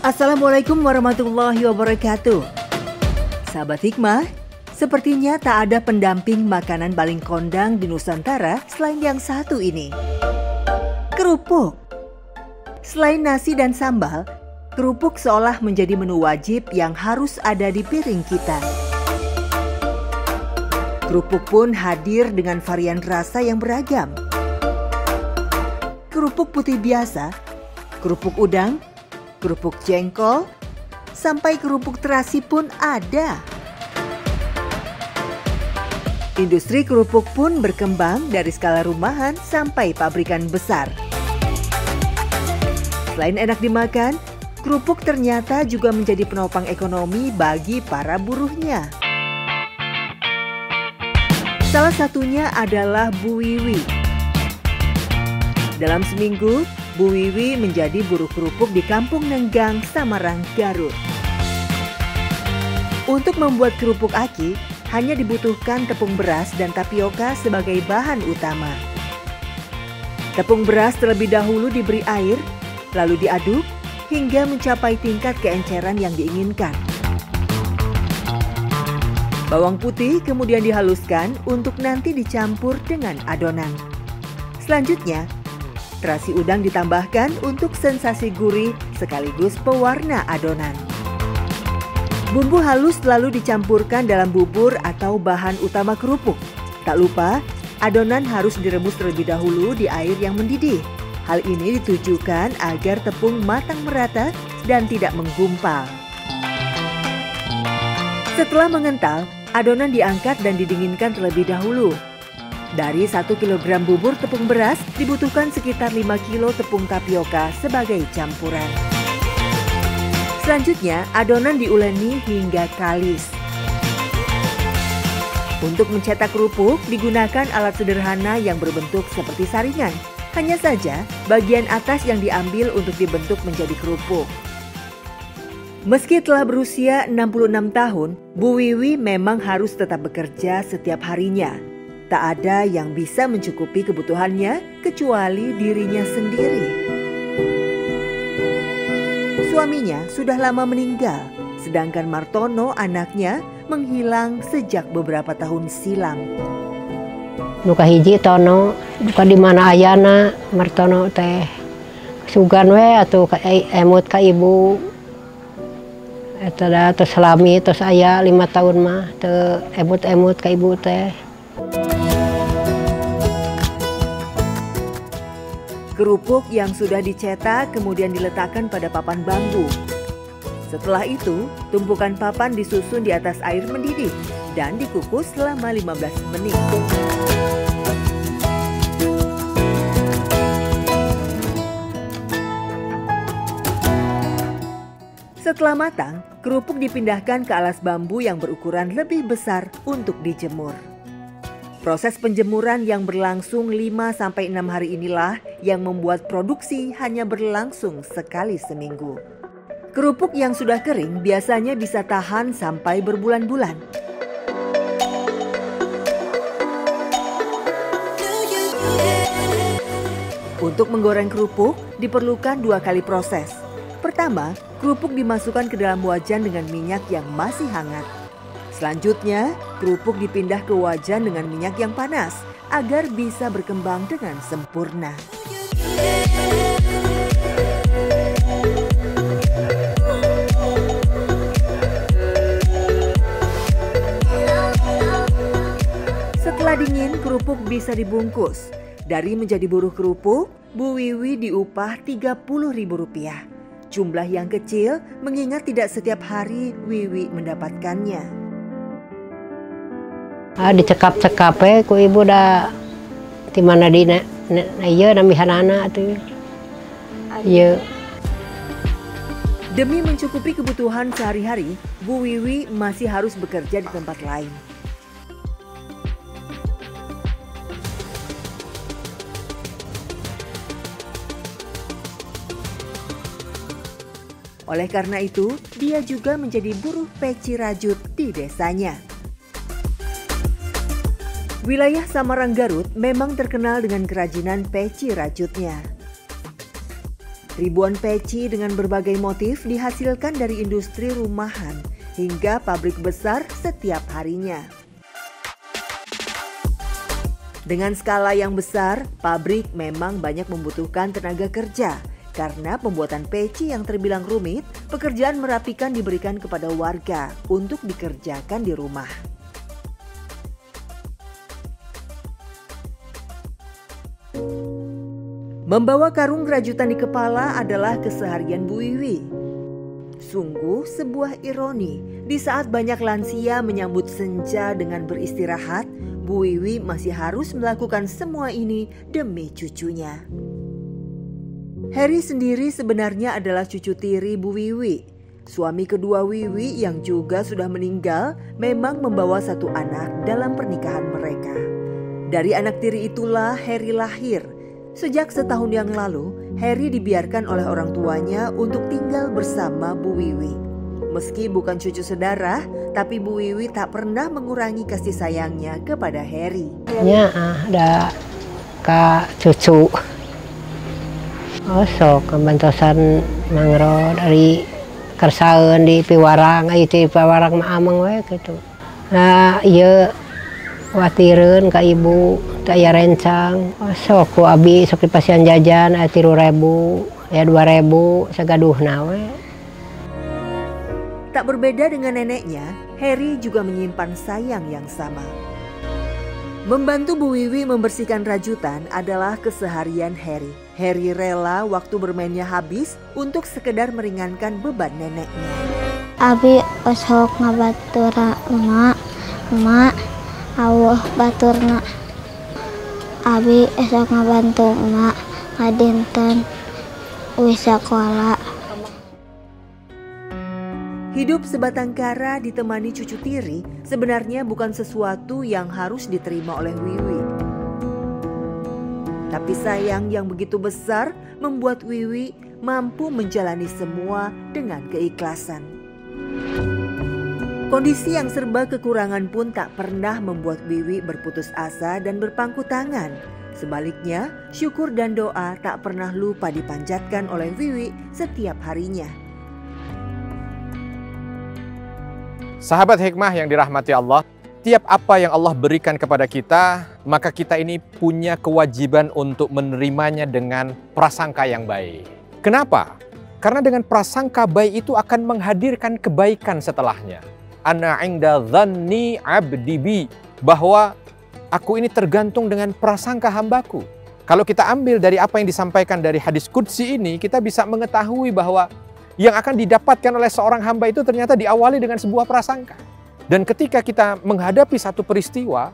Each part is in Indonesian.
Assalamualaikum warahmatullahi wabarakatuh. Sahabat Hikmah, sepertinya tak ada pendamping makanan paling kondang di Nusantara selain yang satu ini. Kerupuk. Selain nasi dan sambal, kerupuk seolah menjadi menu wajib yang harus ada di piring kita. Kerupuk pun hadir dengan varian rasa yang beragam. Kerupuk putih biasa, kerupuk udang, kerupuk jengkol, sampai kerupuk terasi pun ada. Industri kerupuk pun berkembang dari skala rumahan sampai pabrikan besar. Selain enak dimakan, kerupuk ternyata juga menjadi penopang ekonomi bagi para buruhnya. Salah satunya adalah Bu Wiwi. Dalam seminggu, Bu Wiwi menjadi buruh kerupuk di Kampung Nenggang, Samarang, Garut. Untuk membuat kerupuk aki, hanya dibutuhkan tepung beras dan tapioka sebagai bahan utama. Tepung beras terlebih dahulu diberi air, lalu diaduk hingga mencapai tingkat keenceran yang diinginkan. Bawang putih kemudian dihaluskan untuk nanti dicampur dengan adonan. Selanjutnya, terasi udang ditambahkan untuk sensasi gurih sekaligus pewarna adonan. Bumbu halus lalu dicampurkan dalam bubur atau bahan utama kerupuk. Tak lupa, adonan harus direbus terlebih dahulu di air yang mendidih. Hal ini ditujukan agar tepung matang merata dan tidak menggumpal. Setelah mengental, adonan diangkat dan didinginkan terlebih dahulu. Dari 1 kg bubur tepung beras dibutuhkan sekitar 5 kg tepung tapioka sebagai campuran. Selanjutnya, adonan diuleni hingga kalis. Untuk mencetak kerupuk digunakan alat sederhana yang berbentuk seperti saringan. Hanya saja, bagian atas yang diambil untuk dibentuk menjadi kerupuk. Meski telah berusia 66 tahun, Bu Wiwi memang harus tetap bekerja setiap harinya. Tak ada yang bisa mencukupi kebutuhannya kecuali dirinya sendiri. Suaminya sudah lama meninggal, sedangkan Martono anaknya menghilang sejak beberapa tahun silam. Nuka hiji Tono, duka di mana ayana Martono teh sugan we atau emut ka ibu. Eta da tos salami tos aya 5 tahun mah teu emut-emut ka ibu teh. Kerupuk yang sudah dicetak kemudian diletakkan pada papan bambu. Setelah itu, tumpukan papan disusun di atas air mendidih dan dikukus selama 15 menit. Setelah matang, kerupuk dipindahkan ke alas bambu yang berukuran lebih besar untuk dijemur. Proses penjemuran yang berlangsung 5-6 hari inilah yang membuat produksi hanya berlangsung sekali seminggu. Kerupuk yang sudah kering biasanya bisa tahan sampai berbulan-bulan. Untuk menggoreng kerupuk diperlukan 2 kali proses. Pertama, kerupuk dimasukkan ke dalam wajan dengan minyak yang masih hangat. Selanjutnya, kerupuk dipindah ke wajan dengan minyak yang panas agar bisa berkembang dengan sempurna. Setelah dingin, kerupuk bisa dibungkus. Dari menjadi buruh kerupuk, Bu Wiwi diupah Rp30.000. Jumlah yang kecil mengingat tidak setiap hari Wiwi mendapatkannya. Dicekap-cekap ku ibu dah di mana di ieu namihanana atuh. Ieu. Demi mencukupi kebutuhan sehari-hari, Bu Wiwi masih harus bekerja di tempat lain. Oleh karena itu, dia juga menjadi buruh peci rajut di desanya. Wilayah Samarang Garut memang terkenal dengan kerajinan peci rajutnya. Ribuan peci dengan berbagai motif dihasilkan dari industri rumahan hingga pabrik besar setiap harinya. Dengan skala yang besar, pabrik memang banyak membutuhkan tenaga kerja. Karena pembuatan peci yang terbilang rumit, pekerjaan merapikan diberikan kepada warga untuk dikerjakan di rumah. Membawa karung rajutan di kepala adalah keseharian Bu Wiwi. Sungguh sebuah ironi, di saat banyak lansia menyambut senja dengan beristirahat, Bu Wiwi masih harus melakukan semua ini demi cucunya. Heri sendiri sebenarnya adalah cucu tiri Bu Wiwi. Suami kedua Wiwi yang juga sudah meninggal memang membawa satu anak dalam pernikahan mereka. Dari anak tiri itulah Heri lahir. Sejak setahun yang lalu, Heri dibiarkan oleh orang tuanya untuk tinggal bersama Bu Wiwi. Meski bukan cucu sedarah, tapi Bu Wiwi tak pernah mengurangi kasih sayangnya kepada Heri. Ya, ada kak cucu. Oh, sok kebantosan mangro dari kersaeun di Piwarang, itu Piwarang mah ameng we gitu. Nah, ieu watireun ka ibu teu aya rencang. Oh, sok ku abi sok dipasihan jajan aya 3.000, ya 2.000 sagaduhna we. Tak berbeda dengan neneknya, Heri juga menyimpan sayang yang sama. Membantu Bu Wiwi membersihkan rajutan adalah keseharian Heri. Heri rela waktu bermainnya habis untuk sekedar meringankan beban neneknya. Abi sok ngabatura emak awuh baturna. Abi esok ngabantu emak ngadinten wisakola. Hidup sebatang kara ditemani cucu tiri sebenarnya bukan sesuatu yang harus diterima oleh Wiwi. Tapi sayang yang begitu besar membuat Wiwi mampu menjalani semua dengan keikhlasan. Kondisi yang serba kekurangan pun tak pernah membuat Wiwi berputus asa dan berpangku tangan. Sebaliknya, syukur dan doa tak pernah lupa dipanjatkan oleh Wiwi setiap harinya. Sahabat hikmah yang dirahmati Allah, tiap apa yang Allah berikan kepada kita, maka kita ini punya kewajiban untuk menerimanya dengan prasangka yang baik. Kenapa? Karena dengan prasangka baik itu akan menghadirkan kebaikan setelahnya. Ana inda dhanni abdi bi, bahwa aku ini tergantung dengan prasangka hambaku. Kalau kita ambil dari apa yang disampaikan dari hadis qudsi ini, kita bisa mengetahui bahwa yang akan didapatkan oleh seorang hamba itu ternyata diawali dengan sebuah prasangka. Dan ketika kita menghadapi satu peristiwa,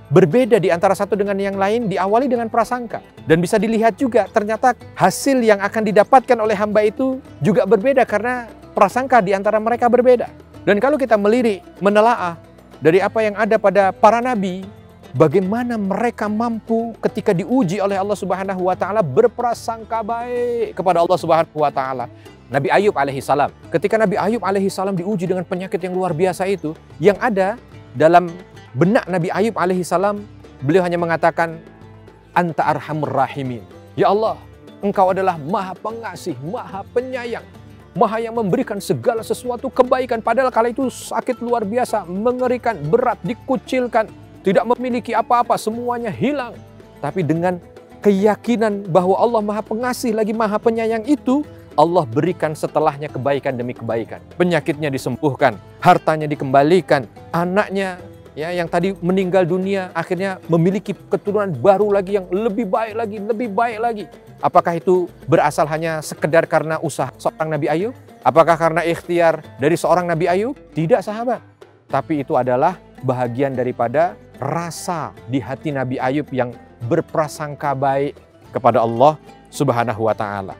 berbeda di antara satu dengan yang lain diawali dengan prasangka. Dan bisa dilihat juga ternyata hasil yang akan didapatkan oleh hamba itu juga berbeda karena prasangka di antara mereka berbeda. Dan kalau kita melirik, menelaah dari apa yang ada pada para nabi, bagaimana mereka mampu ketika diuji oleh Allah Subhanahu wa taala berprasangka baik kepada Allah Subhanahu wa taala. Nabi Ayub alaihissalam, ketika Nabi Ayub alaihissalam diuji dengan penyakit yang luar biasa itu, yang ada dalam benak Nabi Ayub alaihissalam, beliau hanya mengatakan, Anta arhamur rahimin. Ya Allah, Engkau adalah maha pengasih, maha penyayang, maha yang memberikan segala sesuatu kebaikan. Padahal kala itu sakit luar biasa, mengerikan, berat, dikucilkan, tidak memiliki apa-apa, semuanya hilang. Tapi dengan keyakinan bahwa Allah maha pengasih lagi maha penyayang itu, Allah berikan setelahnya kebaikan demi kebaikan. Penyakitnya disembuhkan, hartanya dikembalikan, anaknya ya yang tadi meninggal dunia akhirnya memiliki keturunan baru lagi yang lebih baik lagi, lebih baik lagi. Apakah itu berasal hanya sekedar karena usaha seorang Nabi Ayub? Apakah karena ikhtiar dari seorang Nabi Ayub? Tidak, sahabat. Tapi itu adalah bahagian daripada rasa di hati Nabi Ayub yang berprasangka baik kepada Allah Subhanahu wa taala.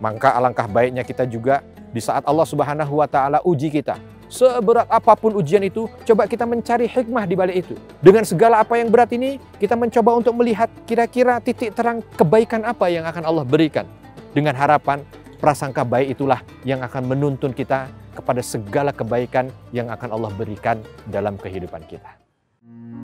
Maka alangkah baiknya kita juga di saat Allah Subhanahu wa taala uji kita, seberat apapun ujian itu, coba kita mencari hikmah di balik itu. Dengan segala apa yang berat ini, kita mencoba untuk melihat kira-kira titik terang kebaikan apa yang akan Allah berikan. Dengan harapan prasangka baik itulah yang akan menuntun kita kepada segala kebaikan yang akan Allah berikan dalam kehidupan kita.